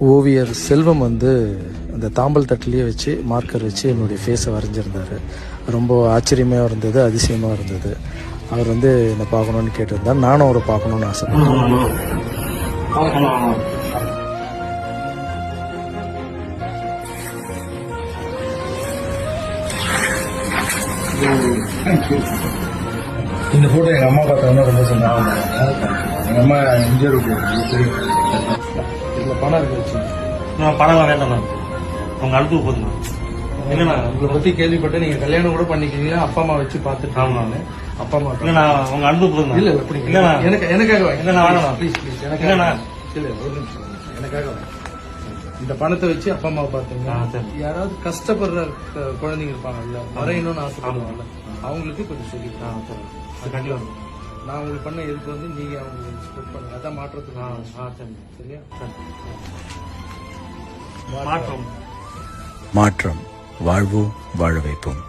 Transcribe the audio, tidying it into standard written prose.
ஓவியர் செல்வம் வந்து அந்த தாம்பல் தட்டிலேயே வச்சு மார்க்கர் வச்சு என்னுடைய ஃபேஸை வரைஞ்சிருந்தார். ரொம்ப ஆச்சரியமாக இருந்தது, அதிசயமாக இருந்தது. அவர் வந்து என்னை பார்க்கணுன்னு கேட்டிருந்தார். நானும் அவரை பார்க்கணுன்னு ஆசைப்பட்டேன். இந்த ஃபோட்டோ எங்கள் அம்மா பார்த்தோன்னா ரொம்ப சொன்னாங்க. எங்கள் அம்மா எம்ஜிஆர் இதில் பணம் இருந்துச்சு. பணம் வேண்டாம், அவங்க அனுப்பி போதுங்க. இல்லைண்ணா, உங்களை பற்றி கேள்விப்பட்டு நீங்கள் கல்யாணம் கூட பண்ணிக்கிறீங்க. அப்பா அம்மா வச்சு பார்த்துட்டு நான் அப்பா அம்மா இல்லைண்ணா, அவங்க அனுப்பி போதுங்க. இல்லை எப்படி இல்லைண்ணா, எனக்காக இல்லைண்ணா வேணாம் ப்ளீஸ் ப்ளீஸ் எனக்கு இல்லைண்ணா. இல்லை ஒரு நிமிஷம் எனக்காக இந்த பணத்தை வச்சு அப்பா அம்மா பார்த்தீங்க. யாராவது கஷ்டப்படுற குழந்தைங்க இருப்பாங்கல்ல, வரையணும்னு ஆசைப்படுவாங்கல்ல, அவங்களுக்கு கொஞ்சம் சொல்லி கண்டிப்பாக நான் உங்களுக்கு பண்ண எதுக்கு வந்து நீங்க அவங்களுக்கு ஸ்ப்ரெட் பண்ணுங்க. அதான் மாற்றத்துக்கு சரியா? மாற்றம் மாற்றம் வாழ்வோம், வாழ வைப்போம்.